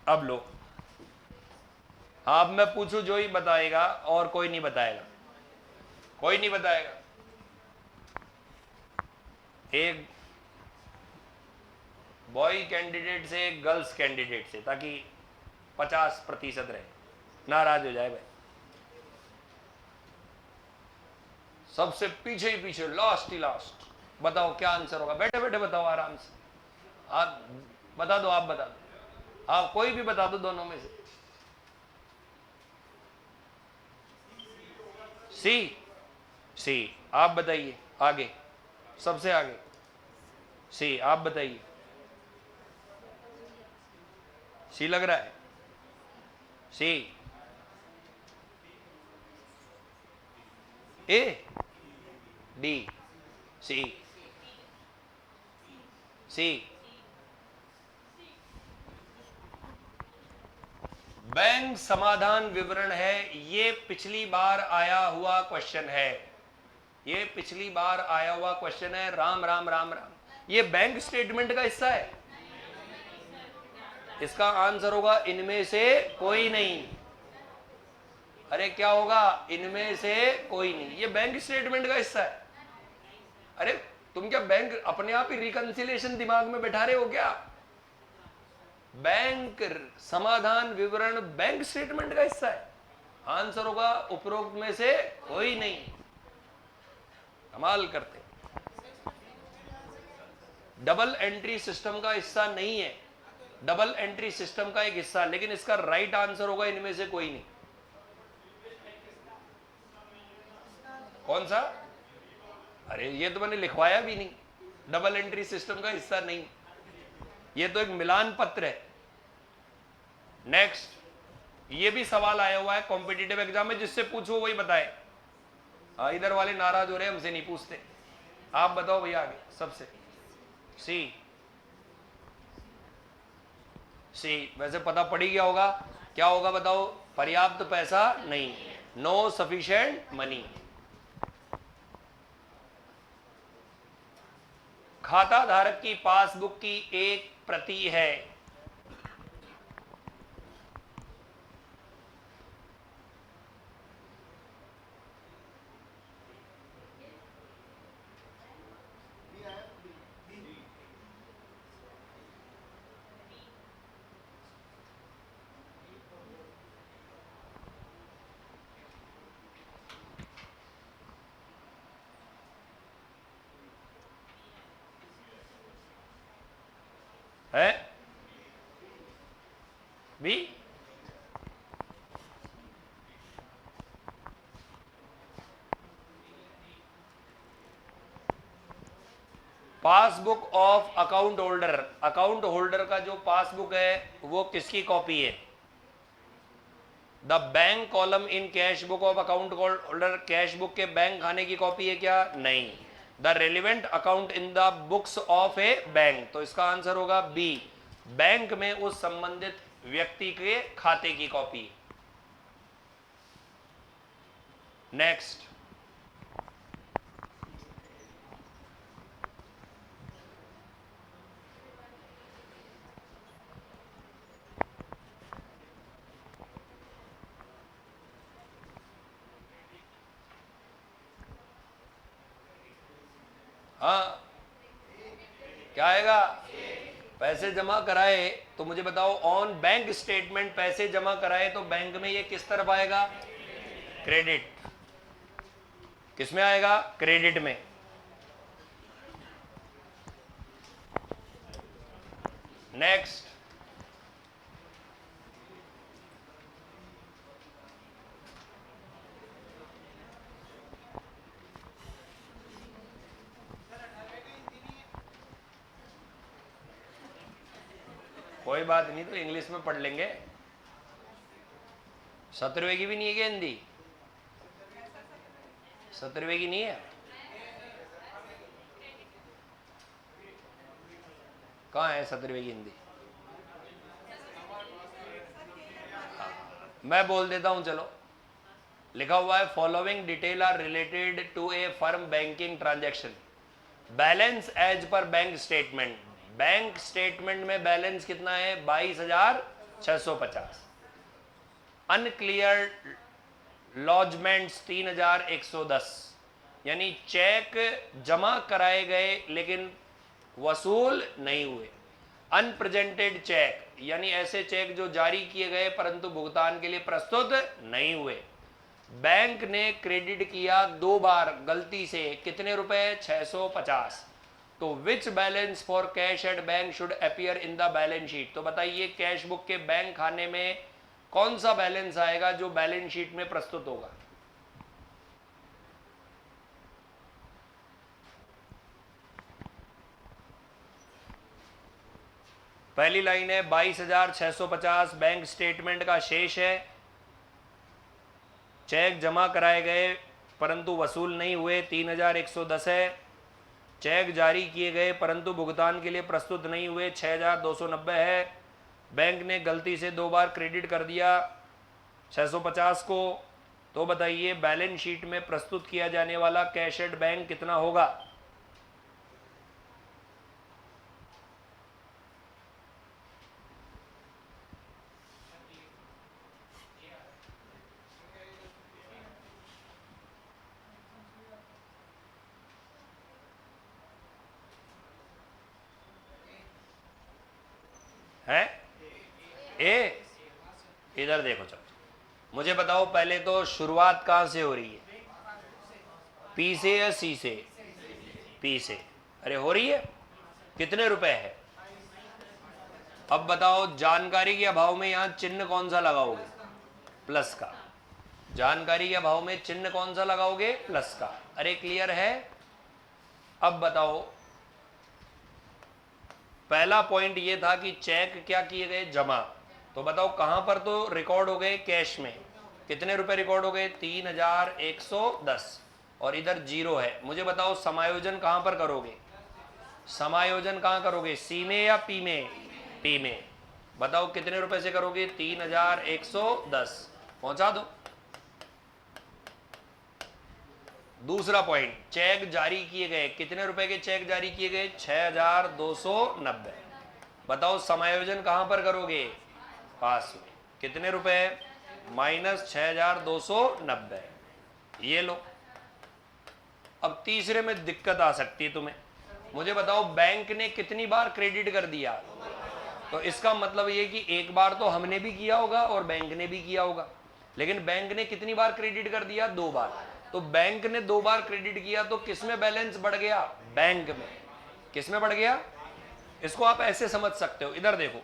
अब लो, अब मैं पूछूं जो ही बताएगा, और कोई नहीं बताएगा, कोई नहीं बताएगा। एक बॉय कैंडिडेट से एक गर्ल्स कैंडिडेट से, ताकि 50% रहे, नाराज हो जाए भाई। सबसे पीछे ही पीछे, लास्ट ही लास्ट, बताओ क्या आंसर होगा? बैठे बैठे बताओ आराम से, आप बता दो, आप बता दो, आप कोई भी बता दो दोनों में से। सी, सी, आप बताइए आगे, सबसे आगे सी, आप बताइए। सी लग रहा है? सी, ए, डी, सी, सी। बैंक समाधान विवरण है, ये पिछली बार आया हुआ क्वेश्चन है, ये पिछली बार आया हुआ क्वेश्चन है। राम राम राम राम। ये बैंक स्टेटमेंट का हिस्सा है, इसका आंसर होगा इनमें से कोई नहीं। अरे क्या होगा? इनमें से कोई नहीं, ये बैंक स्टेटमेंट का हिस्सा है। अरे तुम क्या बैंक अपने आप ही रिकंसिलेशन दिमाग में बैठा रहे हो क्या? बैंक समाधान विवरण बैंक स्टेटमेंट का हिस्सा है, आंसर होगा उपरोक्त में से कोई नहीं। कमाल करते। डबल एंट्री सिस्टम का हिस्सा नहीं है, डबल एंट्री सिस्टम का एक हिस्सा, लेकिन इसका राइट आंसर होगा इनमें से कोई नहीं। कौन सा? अरे ये तो मैंने लिखवाया भी नहीं, डबल एंट्री सिस्टम का हिस्सा नहीं, ये तो एक मिलान पत्र है। नेक्स्ट, ये भी सवाल आया हुआ है कॉम्पिटिटिव एग्जाम में, जिससे पूछो वही बताए। इधर वाले नाराज हो रहे हैं, हमसे नहीं पूछते। आप बताओ भैया आगे सबसे। सी, सी वैसे पता पड़ ही गया होगा, क्या होगा बताओ? पर्याप्त पैसा नहीं, नो सफिशिएंट मनी। खाता धारक की पासबुक की एक प्रति है, है B? Passbook of account holder, account holder का जो पासबुक है वो किसकी कॉपी है? The bank column in cash book of account holder, cash book के बैंक खाने की कॉपी है क्या? नहीं। The relevant account in the books of a bank, तो इसका आंसर होगा बी, बैंक में उस संबंधित व्यक्ति के खाते की कॉपी। नेक्स्ट, हाँ क्या आएगा? पैसे जमा कराए, तो मुझे बताओ, ऑन बैंक स्टेटमेंट पैसे जमा कराए तो बैंक में ये किस तरफ आएगा? क्रेडिट। किस में आएगा? क्रेडिट में। नेक्स्ट, कोई बात नहीं, तो इंग्लिश में पढ़ लेंगे। 17वें की भी नहीं है क्या हिंदी? 17वें की नहीं है? कहाँ है 17वें की हिंदी? मैं बोल देता हूं, चलो। लिखा हुआ है, following detail are related to a firm banking transaction, balance as per bank statement. Bank statement में बैलेंस कितना है? 650। अनक्लियर लॉजमेंट्स 3110, यानी चेक जमा कराए गए लेकिन वसूल नहीं हुए। अनप्रेजेंटेड चेक, यानी ऐसे चेक जो जारी किए गए परंतु भुगतान के लिए प्रस्तुत नहीं हुए। बैंक ने क्रेडिट किया 2 बार गलती से, कितने रुपए? 650। तो विच balance for cash at bank should appear in the balance sheet? तो बताइए कैश बुक के बैंक खाने में कौन सा बैलेंस आएगा जो बैलेंस शीट में प्रस्तुत होगा? पहली लाइन है 22,650 बैंक स्टेटमेंट का शेष है। चेक जमा कराए गए परंतु वसूल नहीं हुए 3,110 है। चेक जारी किए गए परंतु भुगतान के लिए प्रस्तुत नहीं हुए 6,290 है। बैंक ने गलती से 2 बार क्रेडिट कर दिया 650 को। तो बताइए बैलेंस शीट में प्रस्तुत किया जाने वाला कैश एट बैंक कितना होगा? है ए, इधर देखो। चलो मुझे बताओ पहले तो शुरुआत कहां से हो रही है? पी से या सी से? पी से। अरे हो रही है। कितने रुपए है? अब बताओ जानकारी के अभाव में यहां चिन्ह कौन सा लगाओगे? प्लस का। जानकारी के अभाव में चिन्ह कौन सा लगाओगे? प्लस का। अरे क्लियर है? अब बताओ पहला पॉइंट ये था कि चेक क्या किए गए? जमा। तो बताओ कहां पर तो रिकॉर्ड हो गए? कैश में। कितने रुपए रिकॉर्ड हो गए? 3,110। और इधर जीरो है। मुझे बताओ समायोजन कहां पर करोगे? समायोजन कहां करोगे? सी में या पी में? पी में। बताओ कितने रुपए से करोगे? 3,110। पहुंचा दो। दूसरा पॉइंट, चेक जारी किए गए। कितने रुपए के चेक जारी किए गए? 6,290। बताओ समायोजन कहां पर करोगे? पास में। कितने रुपए? -6,290। ये लो। अब तीसरे में दिक्कत आ सकती है तुम्हें। मुझे बताओ बैंक ने कितनी बार क्रेडिट कर दिया? तो इसका मतलब ये कि एक बार तो हमने भी किया होगा और बैंक ने भी किया होगा। लेकिन बैंक ने कितनी बार क्रेडिट कर दिया? 2 बार। तो बैंक ने 2 बार क्रेडिट किया तो किसमें बैलेंस बढ़ गया? बैंक में। किसमें बढ़ गया? इसको आप ऐसे समझ सकते हो। इधर देखो,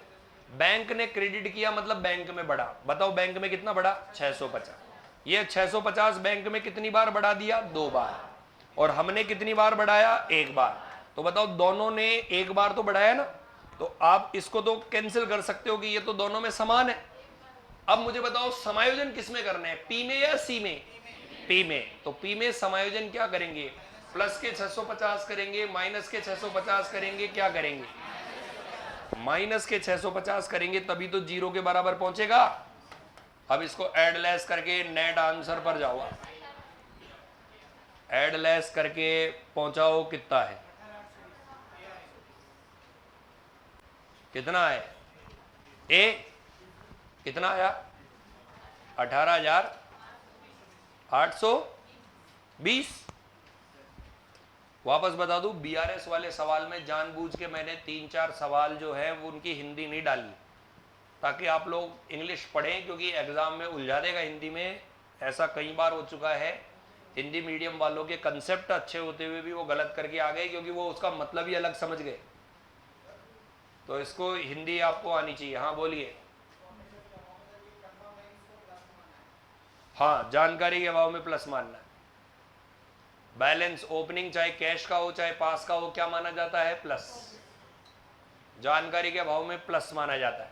बैंक ने क्रेडिट किया मतलब बैंक में बढ़ा। बताओ बैंक में कितना बढ़ा? 650। ये 650 बैंक में कितनी बार बढ़ा दिया? 2 बार। और हमने कितनी बार बढ़ाया? 1 बार। तो बताओ दोनों ने 1 बार तो बढ़ाया ना। तो आप इसको तो कैंसिल कर सकते हो कि ये तो दोनों में समान है। अब मुझे बताओ समायोजन किसमें करना है? पी में या सी में? पी में। तो पी में समायोजन क्या करेंगे? प्लस के 650 करेंगे, माइनस के 650 करेंगे, क्या करेंगे? माइनस के 650 करेंगे, तभी तो जीरो के बराबर पहुंचेगा। अब इसको ऐड लेस करके नेट आंसर पर जाओ। ऐड लेस करके पहुंचाओ कितना है? कितना है? ए कितना आया? 18,820। वापस बता दूं, बीआरएस वाले सवाल में जानबूझ के मैंने 3-4 सवाल जो है वो उनकी हिंदी नहीं डाली ताकि आप लोग इंग्लिश पढ़ें, क्योंकि एग्जाम में उलझा देगा हिंदी में। ऐसा कई बार हो चुका है। हिंदी मीडियम वालों के कंसेप्ट अच्छे होते हुए भी वो गलत करके आ गए, क्योंकि वो उसका मतलब ही अलग समझ गए। तो इसको हिंदी आपको आनी चाहिए। हाँ बोलिए। हाँ, जानकारी के अभाव में प्लस मानना है। बैलेंस ओपनिंग चाहे कैश का हो चाहे पास का हो, क्या माना जाता है? प्लस। जानकारी के अभाव में प्लस माना जाता है।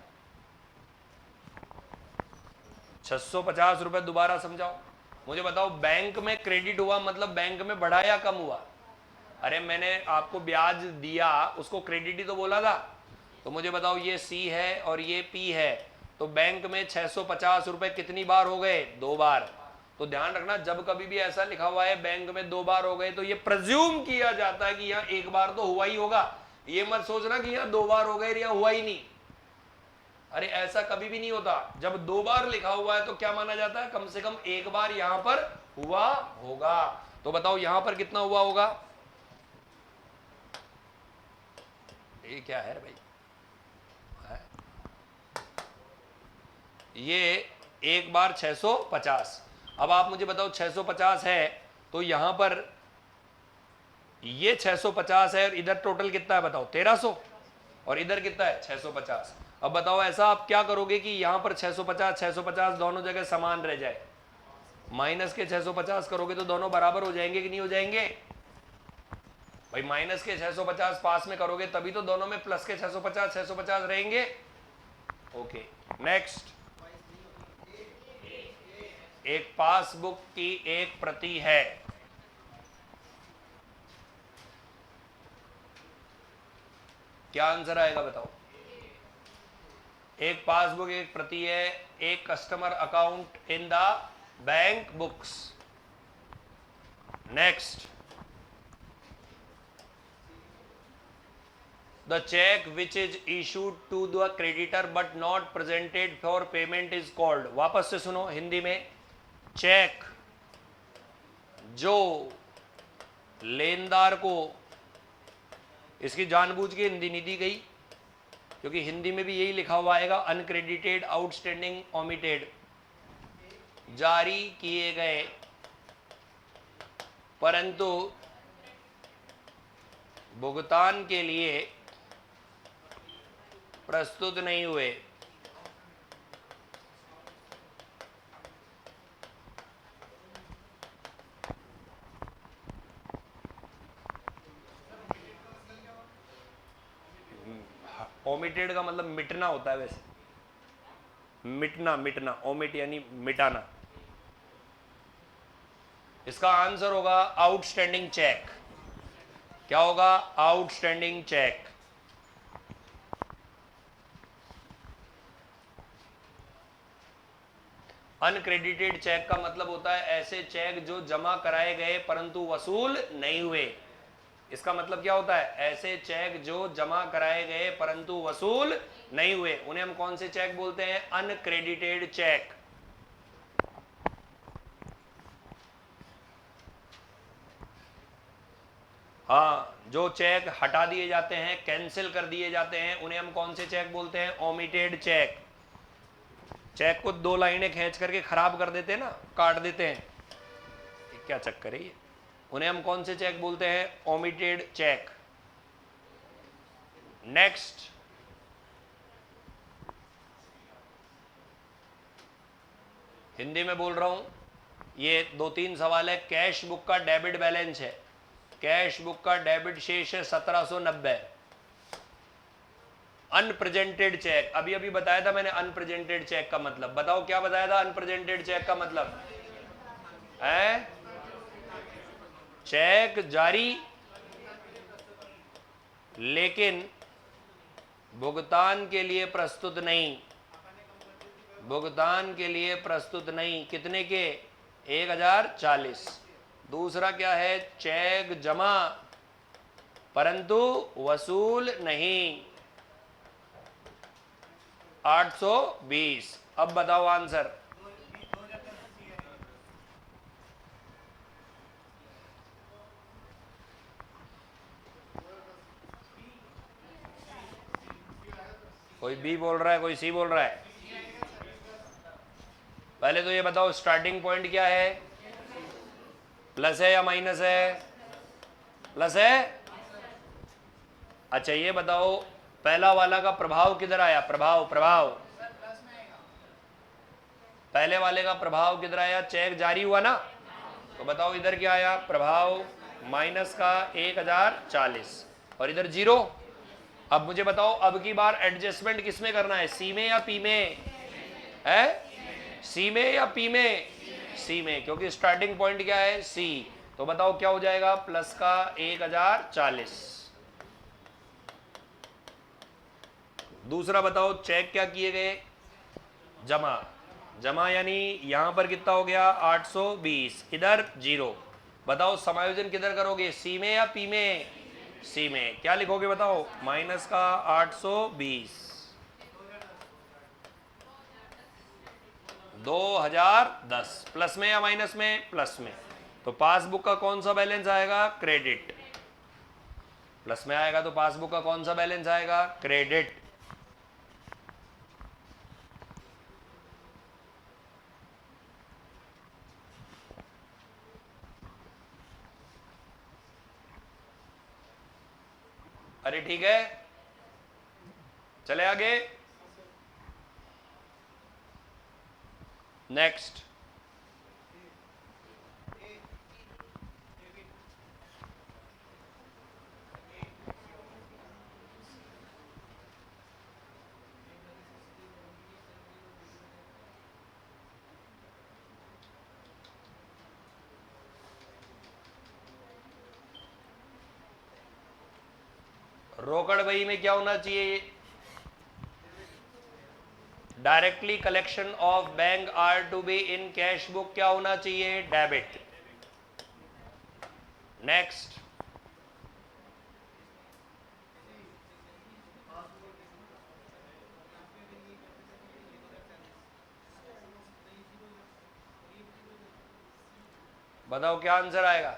650 रुपए दोबारा समझाओ। मुझे बताओ बैंक में क्रेडिट हुआ मतलब बैंक में बढ़ा या कम हुआ? अरे मैंने आपको ब्याज दिया, उसको क्रेडिट ही तो बोला था। तो मुझे बताओ ये सी है और ये पी है, तो बैंक में 650 रुपए कितनी बार हो गए? 2 बार। तो ध्यान रखना, जब कभी भी ऐसा लिखा हुआ है बैंक में 2 बार हो गए, तो ये प्रेज्यूम किया जाता है कि यहाँ 1 बार तो हुआ ही होगा। ये मत सोचना कि यहाँ 2 बार हो गए, यहाँ हुआ ही नहीं। अरे ऐसा कभी भी नहीं होता, जब 2 बार लिखा हुआ है तो क्या माना जाता है, कम से कम 1 बार यहां पर हुआ होगा। तो बताओ यहां पर कितना हुआ होगा, ये क्या है भाई, है? ये 1 बार 650। अब आप मुझे बताओ 650 है तो यहां पर ये 650 है और इधर टोटल कितना है बताओ, 1300, और इधर कितना है 650। अब बताओ ऐसा आप क्या करोगे कि यहां पर 650 650 दोनों जगह समान रह जाए, माइनस के 650 करोगे तो दोनों बराबर हो जाएंगे कि नहीं हो जाएंगे भाई, माइनस के 650 पास में करोगे तभी तो दोनों में प्लस के 650 650 रहेंगे। ओके नेक्स्ट, एक पासबुक की एक प्रति है, क्या आंसर आएगा बताओ। एक पासबुक एक प्रति है, एक customer account in the bank books. Next, the cheque which is issued to the creditor but not presented for payment is called. वापस से सुनो हिंदी में, चेक जो लेनदार को, इसकी जानबूझ के हिंदी नहीं दी गई क्योंकि हिंदी में भी यही लिखा हुआ आएगा, अनक्रेडिटेड, आउटस्टैंडिंग, ओमिटेड, जारी किए गए परंतु भुगतान के लिए प्रस्तुत नहीं हुए। ओमिटेड का मतलब मिटना होता है, वैसे मिटना, मिटना, ओमिट यानी मिटाना। इसका आंसर होगा आउटस्टैंडिंग चेक। क्या होगा, आउटस्टैंडिंग चेक। अनक्रेडिटेड चेक का मतलब होता है ऐसे चेक जो जमा कराए गए परंतु वसूल नहीं हुए। इसका मतलब क्या होता है, ऐसे चेक जो जमा कराए गए परंतु वसूल नहीं हुए, उन्हें हम कौन से चेक बोलते हैं, अनक्रेडिटेड चेक। हाँ, जो चेक हटा दिए जाते हैं, कैंसिल कर दिए जाते हैं, उन्हें हम कौन से चेक बोलते हैं, ओमिटेड चेक। चेक को 2 लाइनें खींच करके खराब कर देते हैं ना, काट देते हैं, क्या चक्कर है ये, उन्हें हम कौन से चेक बोलते हैं, ओमिटेड चेक। नेक्स्ट, हिंदी में बोल रहा हूं, ये 2-3 सवाल है। कैश बुक का डेबिट बैलेंस है, कैश बुक का डेबिट शेष है 1790। अनप्रेजेंटेड चेक, अभी अभी बताया था मैंने अनप्रेजेंटेड चेक का मतलब, बताओ क्या बताया था अनप्रेजेंटेड चेक का मतलब है, चेक जारी लेकिन भुगतान के लिए प्रस्तुत नहीं, भुगतान के लिए प्रस्तुत नहीं, कितने के, 1040। दूसरा क्या है, चेक जमा परंतु वसूल नहीं, 820। अब बताओ आंसर। कोई बी बोल रहा है, कोई सी बोल रहा है। पहले तो ये बताओ स्टार्टिंग पॉइंट क्या है, प्लस है या माइनस है, प्लस है। अच्छा ये बताओ पहला वाला का प्रभाव किधर आया, प्रभाव, प्रभाव पहले वाले का प्रभाव किधर आया, चेक जारी हुआ ना, तो बताओ इधर क्या आया, प्रभाव माइनस का 1040 और इधर 0। अब मुझे बताओ अब की बार एडजस्टमेंट किस में करना है, सी में या पी में है, सी में या पी में, सी में, क्योंकि स्टार्टिंग पॉइंट क्या है, सी। तो बताओ क्या हो जाएगा, प्लस का 1040। दूसरा बताओ चेक क्या किए गए, जमा, जमा यानी यहां पर कितना हो गया 820, इधर 0। बताओ समायोजन किधर करोगे, सी में या पी में, सी में। क्या लिखोगे बताओ, माइनस का 820 2010 प्लस में या माइनस में? प्लस में। तो पासबुक का कौन सा बैलेंस आएगा? क्रेडिट। प्लस में आएगा तो पासबुक का कौन सा बैलेंस आएगा? क्रेडिट। अरे ठीक है, चले आगे। नेक्स्ट, रोकड़ बही में क्या होना चाहिए? Directly collection of bank are to be in cash book क्या होना चाहिए? डेबिट। नेक्स्ट, बताओ क्या आंसर आएगा?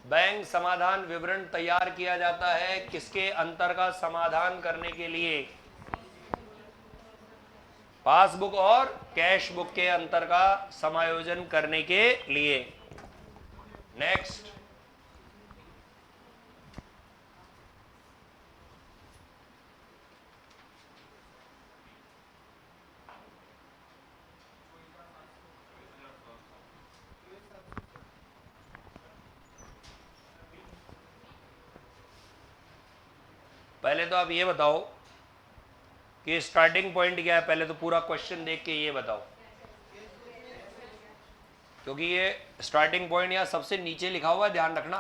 बैंक समाधान विवरण तैयार किया जाता है किसके अंतर का समाधान करने के लिए? पासबुक और कैश बुक के अंतर का समायोजन करने के लिए। नेक्स्ट, पहले तो आप ये बताओ कि स्टार्टिंग पॉइंट क्या है। पहले तो पूरा क्वेश्चन देख के ये बताओ, क्योंकि ये स्टार्टिंग पॉइंट यहाँ सबसे नीचे लिखा हुआ है, ध्यान रखना।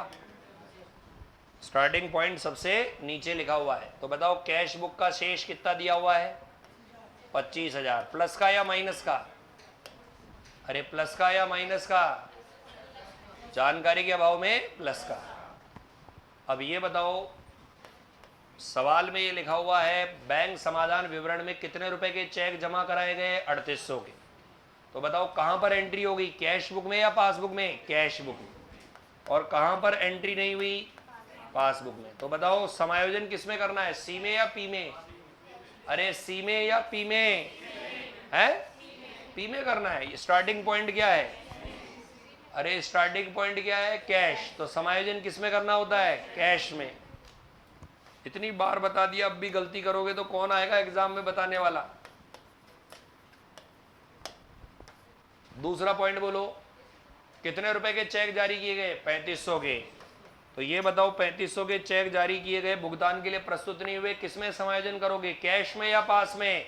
स्टार्टिंग पॉइंट सबसे नीचे लिखा हुआ है। तो बताओ कैश बुक का शेष कितना दिया हुआ है? 25,000। प्लस का या माइनस का? अरे प्लस का या माइनस का? जानकारी के अभाव में प्लस का। अब ये बताओ, सवाल में ये लिखा हुआ है बैंक समाधान विवरण में कितने रुपए के चेक जमा कराए गए? 3800 के। तो बताओ कहां पर एंट्री होगी? कैश बुक में या पासबुक में? कैश बुक में। और कहां पर एंट्री नहीं हुई? पासबुक में। तो बताओ समायोजन किस में करना है? सी में या पी में? अरे सी में या पी में? है पी में करना है। स्टार्टिंग पॉइंट क्या है? अरे स्टार्टिंग पॉइंट क्या है? कैश। तो समायोजन किस में करना होता है? कैश में। इतनी बार बता दिया, अब भी गलती करोगे तो कौन आएगा एग्जाम में बताने वाला? दूसरा पॉइंट बोलो, कितने रुपए के चेक जारी किए गए? 3500 के। तो ये बताओ 3500 के चेक जारी किए गए, भुगतान के लिए प्रस्तुत नहीं हुए, किसमें समायोजन करोगे? कैश में या पास में?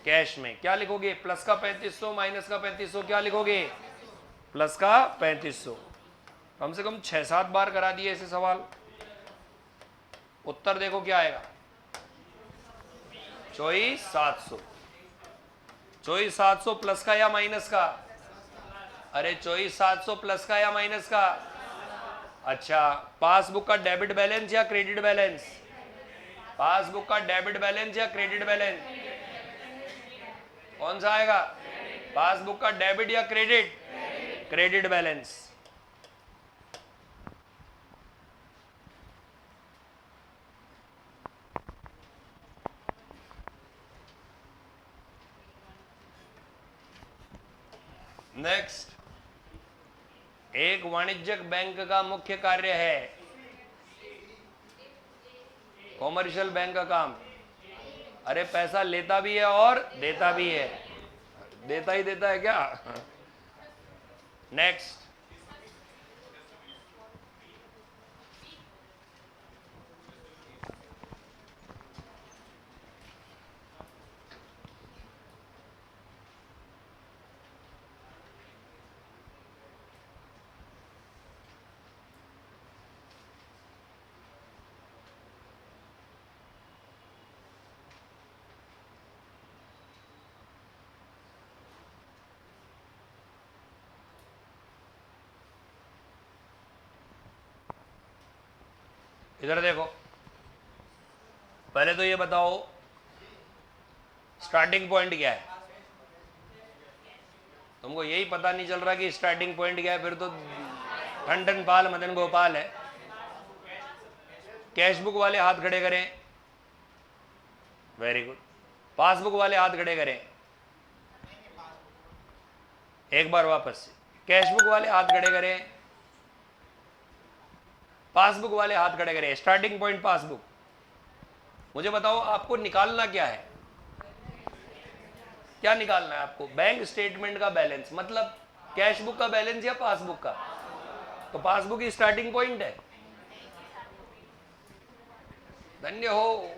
कैश में। क्या लिखोगे? प्लस का 3500 माइनस का 3500, क्या लिखोगे? प्लस का 3500। कम से कम 6-7 बार करा दिए ऐसे सवाल। उत्तर देखो क्या आएगा? 24,700। 24,700 प्लस का या माइनस का? अरे 24,700 प्लस का या माइनस का? अच्छा, पासबुक का डेबिट बैलेंस या क्रेडिट बैलेंस? पासबुक का डेबिट बैलेंस या क्रेडिट बैलेंस? कौन सा आएगा? पासबुक का डेबिट या क्रेडिट? Credit balance. नेक्स्ट, एक वाणिज्यिक बैंक का मुख्य कार्य है, कॉमर्शियल बैंक का काम। अरे पैसा लेता भी है और देता भी है। देता ही देता है क्या? नेक्स्ट, इधर देखो। पहले तो ये बताओ स्टार्टिंग पॉइंट क्या है? तुमको यही पता नहीं चल रहा कि स्टार्टिंग पॉइंट क्या है, फिर तो ठंडन पाल मदन गोपाल है। कैश बुक वाले हाथ खड़े करें, वेरी गुड। पासबुक वाले हाथ खड़े करें, एक बार वापस से। कैश बुक वाले हाथ खड़े करें, पासबुक वाले हाथ खड़े करें। Starting point passbook. मुझे बताओ आपको निकालना क्या है, क्या निकालना है आपको? बैंक स्टेटमेंट का बैलेंस, मतलब कैश बुक का बैलेंस या पासबुक का? तो पासबुक ही स्टार्टिंग पॉइंट है। धन्य हो,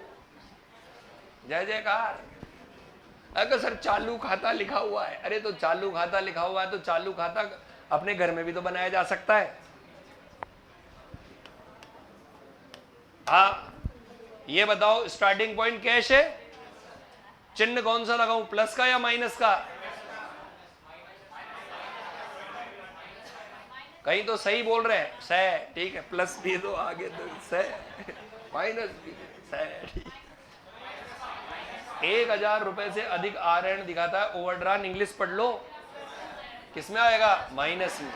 जय जयकार। अगर सर चालू खाता लिखा हुआ है, अरे तो चालू खाता लिखा हुआ है तो चालू खाता अपने घर में भी तो बनाया जा सकता है। हाँ, ये बताओ स्टार्टिंग पॉइंट कैश है, चिन्ह कौन सा लगाऊं, प्लस का या माइनस का? कहीं तो सही बोल रहे हैं, सह, ठीक है, प्लस भी दो आगे तो सह, माइनस भी सह, ठीक। 1,000 रुपए से अधिक आ ऋण दिखाता है, ओवरड्राफ्ट इंग्लिश पढ़ लो, किसमें आएगा? माइनस में।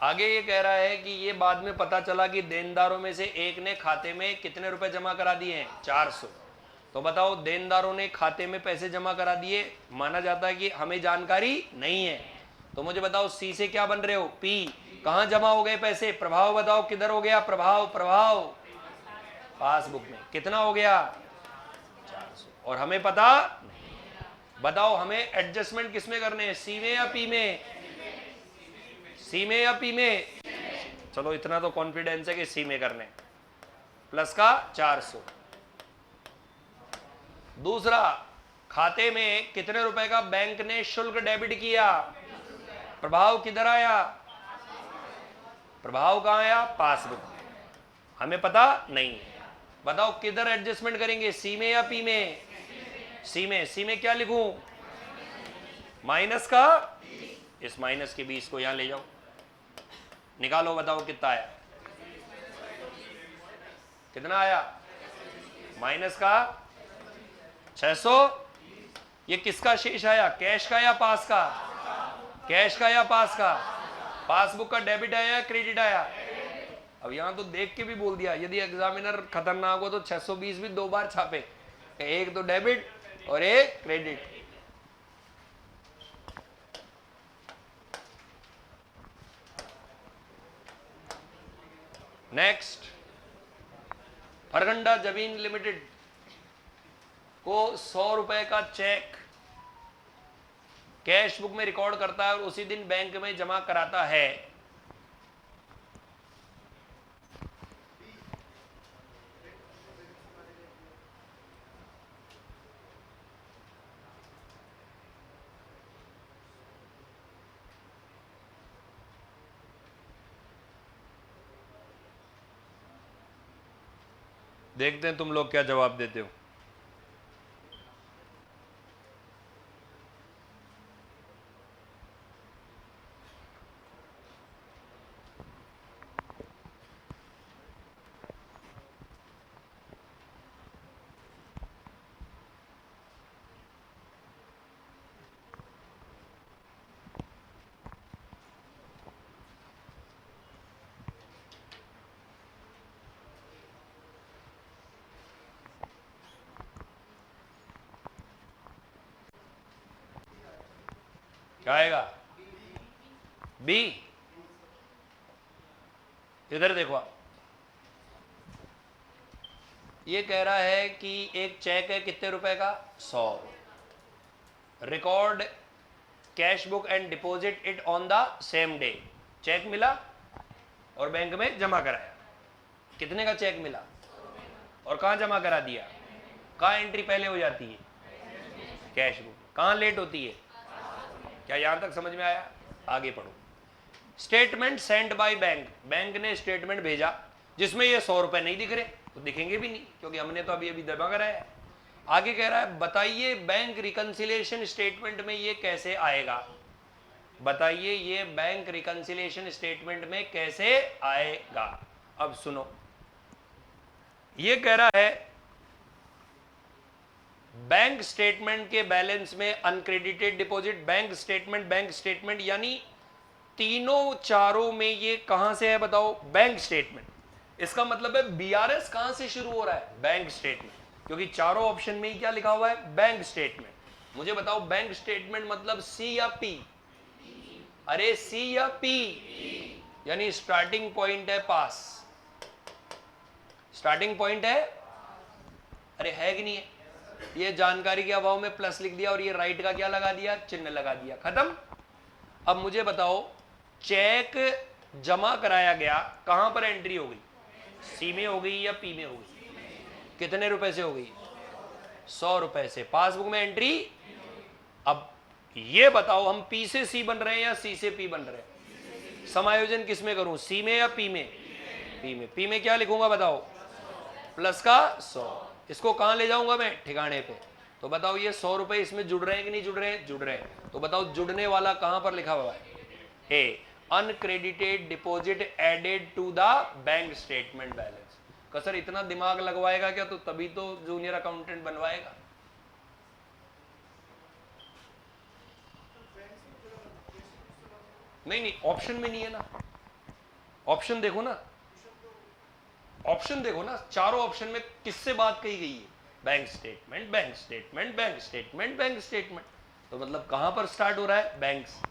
आगे ये कह रहा है कि ये बाद में पता चला कि देनदारों में से एक ने खाते में कितने रुपए जमा करा दिए हैं? 400। तो बताओ देनदारों ने खाते में पैसे जमा करा दिए, माना जाता है कि हमें जानकारी नहीं है। तो मुझे बताओ सी से क्या बन रहे हो? पी। कहां जमा हो गए पैसे? प्रभाव बताओ किधर हो गया? प्रभाव, प्रभाव पासबुक में कितना हो गया? 400। और हमें पता नहीं। बताओ हमें एडजस्टमेंट किसमें करने हैं, सी में या पी में? सी में या पी में? चलो इतना तो कॉन्फिडेंस है कि सी में करने। प्लस का 400। दूसरा, खाते में कितने रुपए का बैंक ने शुल्क डेबिट किया? प्रभाव किधर आया? प्रभाव कहां आया? पासबुक। हमें पता नहीं है। बताओ किधर एडजस्टमेंट करेंगे, सी में या पी में? सी में। सी में क्या लिखूं? माइनस का, इस माइनस के 20 को यहां ले जाओ, निकालो, बताओ कितना आया? कितना आया? माइनस का 600। ये किसका शेष आया, कैश का या पास का? कैश का या पास का? पासबुक का डेबिट आया या क्रेडिट आया? अब यहां तो देख के भी बोल दिया, यदि एग्जामिनर खतरनाक हो तो 620 भी 2 बार छापे, एक तो डेबिट और एक क्रेडिट। नेक्स्ट, फरगंडा जमीन लिमिटेड को 100 रुपए का चेक कैश बुक में रिकॉर्ड करता है और उसी दिन बैंक में जमा कराता है। देखते हैं तुम लोग क्या जवाब देते हो। क्या आएगा? बी। इधर देखो आप, ये कह रहा है कि एक चेक है कितने रुपए का? 100। Record cash book and deposit it on the same day. Cheque मिला और बैंक में जमा कराया। कितने का चेक मिला और कहां जमा करा दिया? कहां एंट्री पहले हो जाती है? Cash book. कहां लेट होती है? क्या यहां तक समझ में आया? आगे पढ़ो। Statement send by bank, bank ने स्टेटमेंट भेजा जिसमें ये 100 रुपए नहीं दिख रहे, तो दिखेंगे भी नहीं क्योंकि हमने तो अभी जमा कराया है। आगे कह रहा है बताइए बैंक रिकंसिलिएशन स्टेटमेंट में ये कैसे आएगा? बताइए ये बैंक रिकंसिलिएशन स्टेटमेंट में कैसे आएगा? अब सुनो, ये कह रहा है बैंक स्टेटमेंट के बैलेंस में अनक्रेडिटेड डिपॉजिट, बैंक स्टेटमेंट, यानी तीनों चारों में ये कहां से है बताओ? Bank statement. इसका मतलब है बीआरएस कहां से शुरू हो रहा है? बैंक स्टेटमेंट, क्योंकि चारों ऑप्शन में ही क्या लिखा हुआ है? Bank statement. मुझे बताओ बैंक स्टेटमेंट मतलब सी या पी? अरे सी या पी? यानी स्टार्टिंग पॉइंट है पास, स्टार्टिंग पॉइंट है, अरे है कि नहीं है? ये जानकारी के अभाव में प्लस लिख दिया और ये राइट का क्या लगा दिया? चिन्ह लगा दिया, खत्म। अब मुझे बताओ चेक जमा कराया गया, कहां पर एंट्री हो गई? सी में हो गई या पी में हो गई? कितने रुपए से हो गई? 100 रुपए से। पासबुक में एंट्री। अब ये बताओ हम पी से सी बन रहे हैं या सी से पी बन रहे हैं? समायोजन किस में करूं, सी में या पी में? पी में। पी में क्या लिखूंगा बताओ? प्लस का 100। इसको कहां ले जाऊंगा मैं? ठिकाने पे। तो बताओ ये 100 रुपए इसमें जुड़ रहे हैं कि नहीं जुड़ रहे हैं? जुड़ रहे हैं। तो बताओ जुड़ने वाला कहां पर लिखा हुआ है? A, uncredited deposit added to the bank statement balance. Sir इतना दिमाग लगवाएगा क्या? तो तभी तो जूनियर अकाउंटेंट बनवाएगा। नहीं नहीं, ऑप्शन में नहीं है ना। ऑप्शन देखो ना, ऑप्शन देखो ना, चारों ऑप्शन में किससे बात कही गई है? Bank statement, bank statement, bank statement, bank statement. तो मतलब कहां पर स्टार्ट हो रहा है? बैंक्स।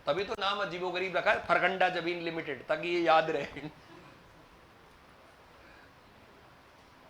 तभी तो नाम अजीबोगरीब रखा है, फरकंडा जमीन लिमिटेड, ताकि ये याद रहे।